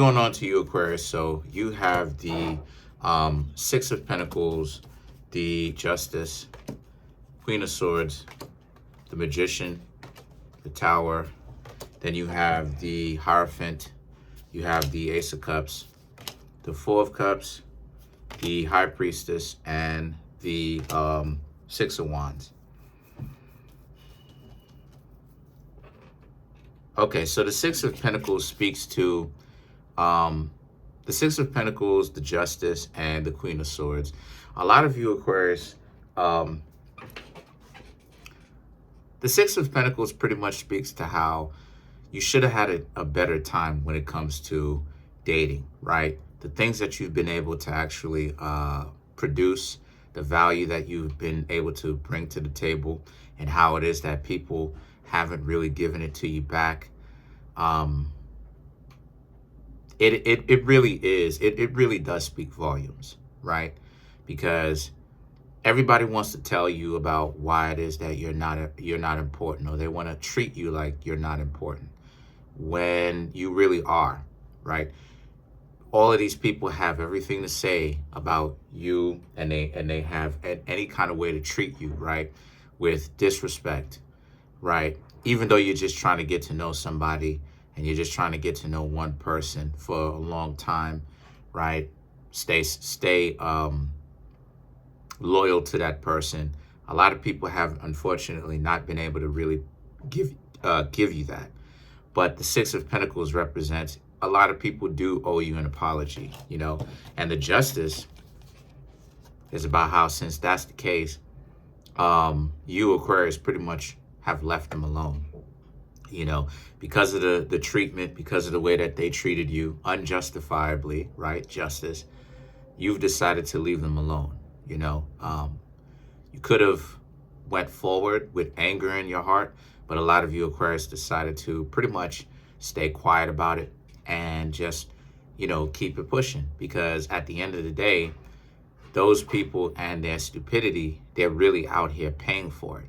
Going on to you, Aquarius. So you have the Six of Pentacles, the Justice, Queen of Swords, the Magician, the Tower. Then you have the Hierophant. You have the Ace of Cups, the Four of Cups, the High Priestess, and the Six of Wands. Okay, so the Six of Pentacles speaks to the Six of Pentacles, the Justice, and the Queen of Swords. A lot of you, Aquarius, the Six of Pentacles pretty much speaks to how you should have had a better time when it comes to dating, right? The things that you've been able to actually produce, the value that you've been able to bring to the table, and how it is that people haven't really given it to you back. It really is. It really does speak volumes, right? Because everybody wants to tell you about why it is that you're not important, or they want to treat you like you're not important when you really are, right? All of these people have everything to say about you, and they have any kind of way to treat you, right? With disrespect, right? Even though you're just trying to get to know somebody, and you're just trying to get to know one person for a long time, right? Stay loyal to that person. A lot of people have, unfortunately, not been able to really give you that. But the Six of Pentacles represents a lot of people do owe you an apology, you know? And the Justice is about how, since that's the case, you, Aquarius, pretty much have left them alone, you know, because of the treatment, because of the way that they treated you unjustifiably, right? Justice. You've decided to leave them alone, you know? You could have went forward with anger in your heart, but a lot of you, Aquarius, decided to pretty much stay quiet about it and just, you know, keep it pushing. Because at the end of the day, those people and their stupidity, they're really out here paying for it.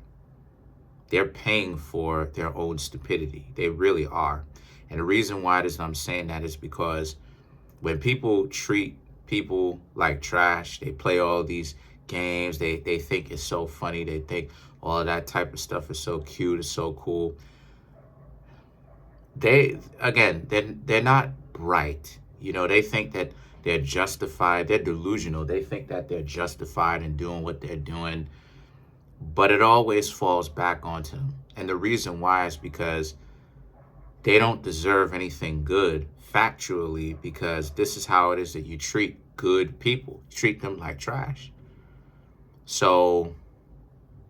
They're paying for their own stupidity. They really are. And the reason why I'm saying that is because when people treat people like trash, they play all these games, they think it's so funny, they think all of that type of stuff is so cute, it's so cool. They're not bright. You know, they think that they're justified. They're delusional. They think that they're justified in doing what they're doing, but it always falls back onto them. And the reason why is because they don't deserve anything good factually, because this is how it is that you treat good people. You treat them like trash. So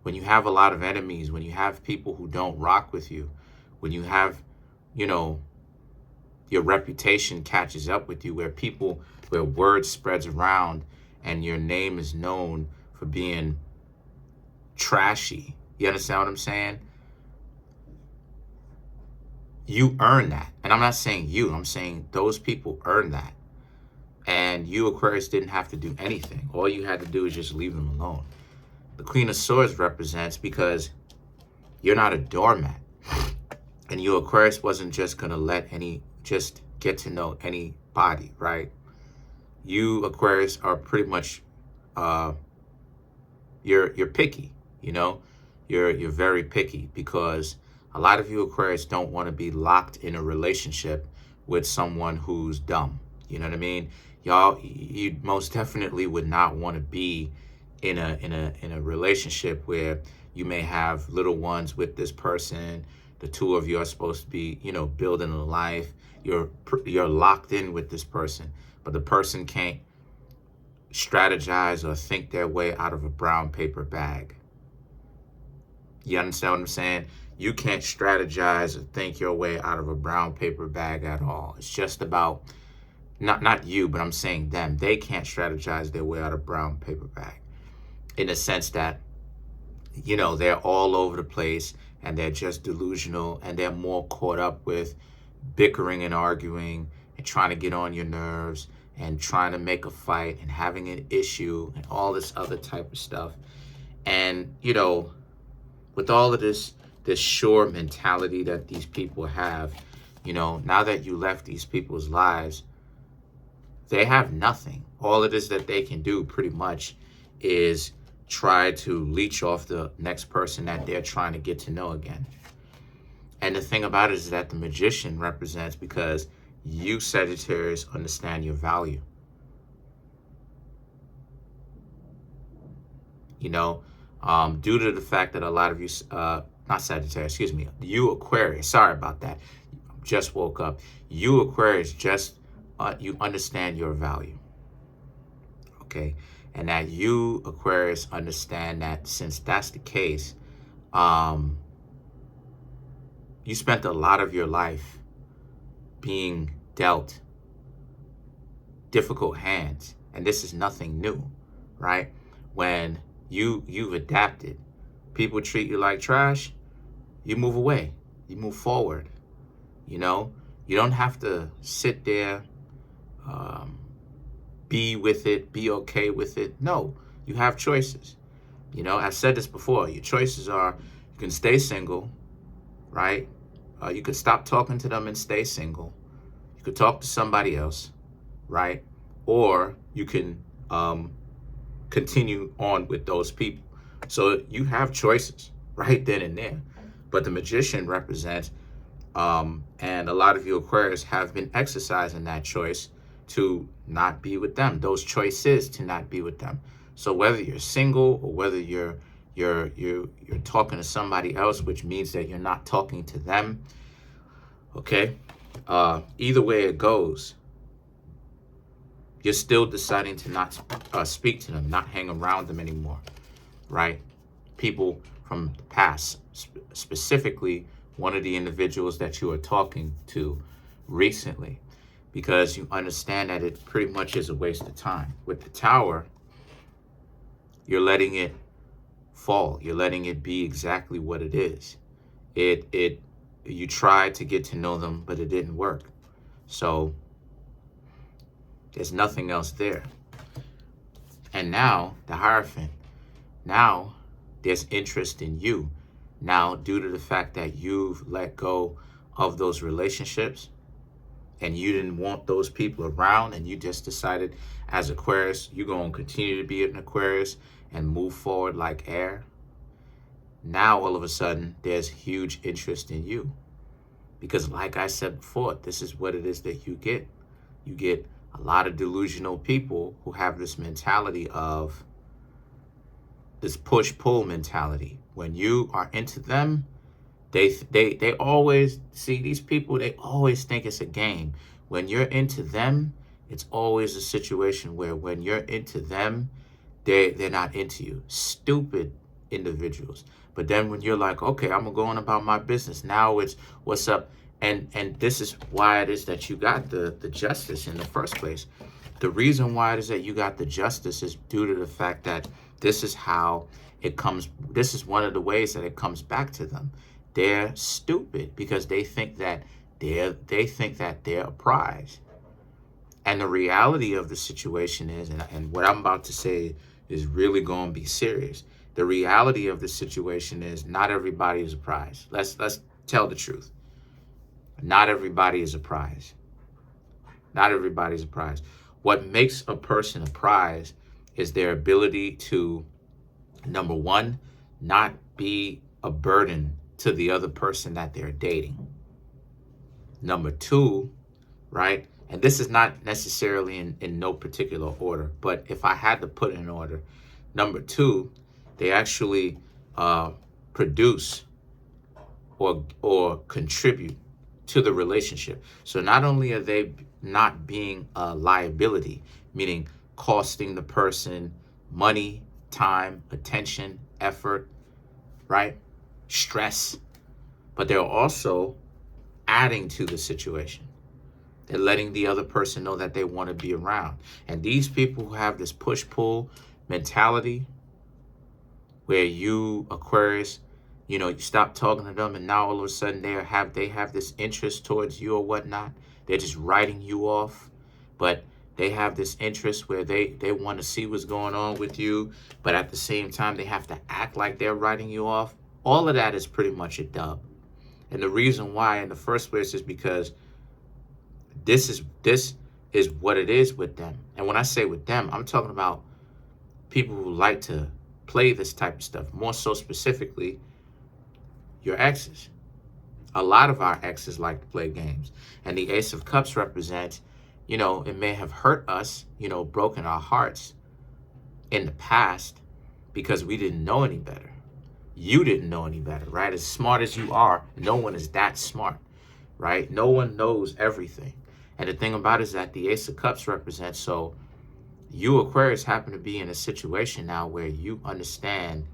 when you have a lot of enemies, when you have people who don't rock with you, when you have, you know, your reputation catches up with you, where word spreads around and your name is known for being trashy. You understand what I'm saying? You earn that. And I'm not saying you, I'm saying those people earn that. And you, Aquarius, didn't have to do anything. All you had to do is just leave them alone. The Queen of Swords represents because you're not a doormat. And you, Aquarius, wasn't just going to just get to know anybody, right? You, Aquarius, are pretty much, you're picky, you know? You're very picky, because a lot of you, Aquarius, don't want to be locked in a relationship with someone who's dumb. You know what I mean? Y'all, you most definitely would not want to be in a relationship where you may have little ones with this person. The two of you are supposed to be, you know, building a life. You're locked in with this person, but the person can't strategize or think their way out of a brown paper bag. You understand what I'm saying? You can't strategize or think your way out of a brown paper bag at all. It's just about, not you, but I'm saying them. They can't strategize their way out of a brown paper bag, in the sense that, you know, they're all over the place and they're just delusional, and they're more caught up with bickering and arguing and trying to get on your nerves and trying to make a fight and having an issue and all this other type of stuff. And, you know, with all of this sure mentality that these people have, you know, now that you left these people's lives, They have nothing. All it is that they can do pretty much is try to leech off the next person that they're trying to get to know again. And the thing about it is that the Magician represents, because you, Sagittarius, understand your value. You know, due to the fact that a lot of you, not Sagittarius, excuse me, you Aquarius, sorry about that, just woke up. You Aquarius, just, you understand your value. Okay, and that you Aquarius understand that since that's the case, you spent a lot of your life being dealt difficult hands, and this is nothing new, right? When you've adapted, people treat you like trash, you move away, you move forward. You know, you don't have to sit there, be with it, be okay with it. No, you have choices. You know, I've said this before. Your choices are, you can stay single, right? You could stop talking to them and stay single. You could talk to somebody else, right? Or you can continue on with those people. So you have choices right then and there. But the Magician represents, and a lot of you Aquarius have been exercising that choice to not be with them. Those choices to not be with them. So whether you're single or whether you're talking to somebody else, which means that you're not talking to them, okay? Either way it goes, you're still deciding to not speak to them, not hang around them anymore, right? People from the past, specifically one of the individuals that you are talking to recently, because you understand that it pretty much is a waste of time. With the Tower, you're letting it fall. You're letting it be exactly what it is. You tried to get to know them, but it didn't work. So there's nothing else there. And now the Hierophant, now there's interest in you. Now, due to the fact that you've let go of those relationships and you didn't want those people around, and you just decided as Aquarius, you're going to continue to be an Aquarius and move forward like air. Now, all of a sudden, there's huge interest in you. Because like I said before, this is what it is that you get. You get a lot of delusional people who have this mentality of this push-pull mentality. When you are into them, they always, see, these people, they always think it's a game. When you're into them, it's always a situation where when you're into them, they're not into you. Stupid individuals. But then when you're like, okay, I'm gonna go on about my business, now it's what's up. And this is why it is that you got the Justice in the first place. The reason why it is that you got the Justice is due to the fact that this is how it comes. This is one of the ways that it comes back to them. They're stupid because they think that they're a prize. And the reality of the situation is, and what I'm about to say is really going to be serious. The reality of the situation is not everybody is a prize. Let's tell the truth. Not everybody is a prize. Not everybody is a prize. What makes a person a prize is their ability to, number one, not be a burden to the other person that they're dating. Number two, right? And this is not necessarily in no particular order, but if I had to put in order, number two, they actually produce or contribute to the relationship. So not only are they not being a liability, meaning costing the person money, time, attention, effort, right? Stress, but they're also adding to the situation. They're letting the other person know that they want to be around. And these people who have this push-pull mentality, where you, Aquarius, you know, you stop talking to them and now all of a sudden they have this interest towards you or whatnot. They're just writing you off, but they have this interest where they want to see what's going on with you, but at the same time they have to act like they're writing you off. All of that is pretty much a dub. And the reason why in the first place is because this is what it is with them. And when I say with them, I'm talking about people who like to play this type of stuff, more so specifically your exes. A lot of our exes like to play games. And the Ace of Cups represents, you know, it may have hurt us, you know, broken our hearts in the past because we didn't know any better. You didn't know any better, right? As smart as you are, no one is that smart, right? No one knows everything. And the thing about it is that the Ace of Cups represents, so you Aquarius happen to be in a situation now where you understand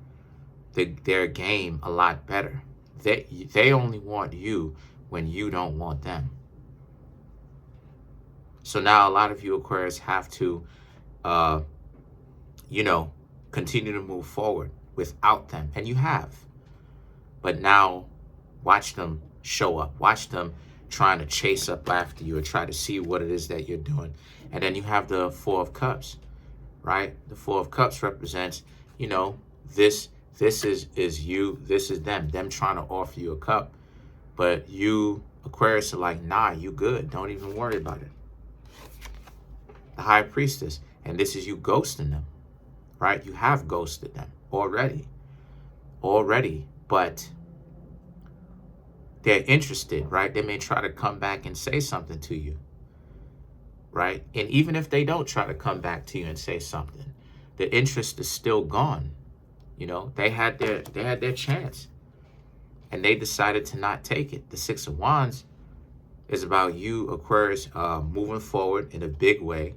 their game a lot better. They only want you when you don't want them. So now a lot of you Aquarius have to, you know, continue to move forward without them. And you have. But now watch them show up. Watch them trying to chase up after you or try to see what it is that you're doing. And then you have the Four of Cups, right? The Four of Cups represents, you know, this is you, this is them trying to offer you a cup. But you Aquarius are like, nah, you good. Don't even worry about it. The High Priestess, and this is you ghosting them, right? You have ghosted them already, but they're interested, right? They may try to come back and say something to you, right? And even if they don't try to come back to you and say something, the interest is still gone. You know, they had their chance and they decided to not take it. The Six of Wands is about you Aquarius moving forward in a big way,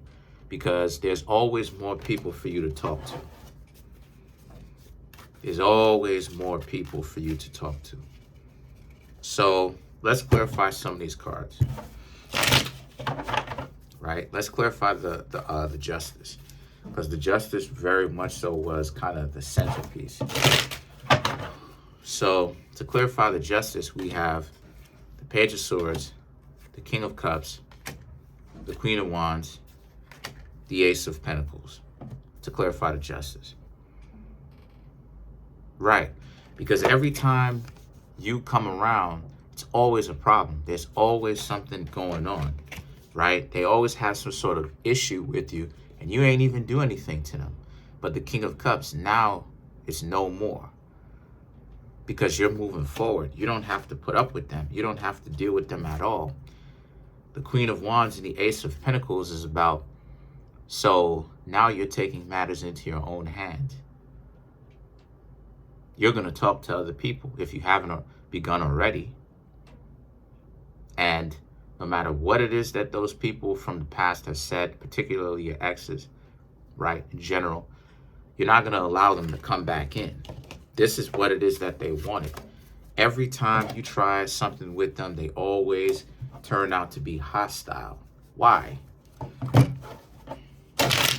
because there's always more people for you to talk to. There's always more people for you to talk to. So let's clarify some of these cards, right? Let's clarify the Justice, because the Justice very much so was kind of the centerpiece. So to clarify the Justice, we have the Page of Swords, the King of Cups, the Queen of Wands, the Ace of Pentacles, to clarify the Justice. Right, because every time you come around, it's always a problem. There's always something going on, right? They always have some sort of issue with you, and you ain't even do anything to them. But the King of Cups, now it's no more, because you're moving forward. You don't have to put up with them. You don't have to deal with them at all. The Queen of Wands and the Ace of Pentacles is about, so now you're taking matters into your own hand. You're going to talk to other people if you haven't begun already. And no matter what it is that those people from the past have said, particularly your exes, right, in general, you're not going to allow them to come back in. This is what it is that they wanted. Every time you try something with them, they always turn out to be hostile. Why?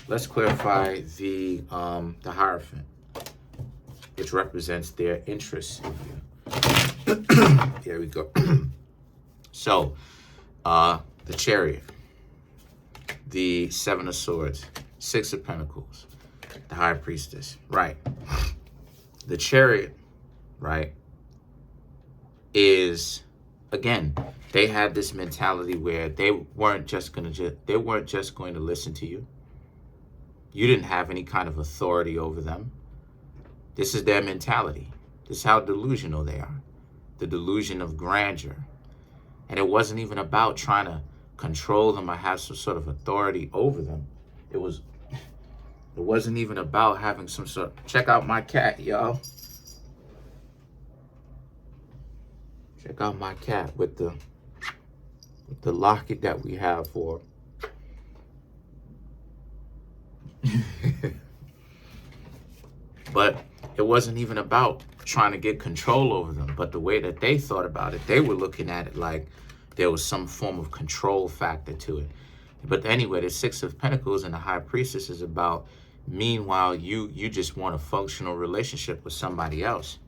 Let's clarify the Hierophant, which represents their interest in you. Here we go. So, the Chariot, the Seven of Swords, Six of Pentacles, the High Priestess, right? The Chariot, right, is, again, they had this mentality where they weren't just going to listen to you. You didn't have any kind of authority over them. This is their mentality. This is how delusional they are. The delusion of grandeur. And it wasn't even about trying to control them or have some sort of authority over them. It wasn't even about having some sort of, check out my cat, y'all. Check out my cat with the locket that we have for. But it wasn't even about trying to get control over them. But the way that they thought about it, they were looking at it like there was some form of control factor to it. But anyway, the Six of Pentacles and the High Priestess is about, meanwhile, you just want a functional relationship with somebody else.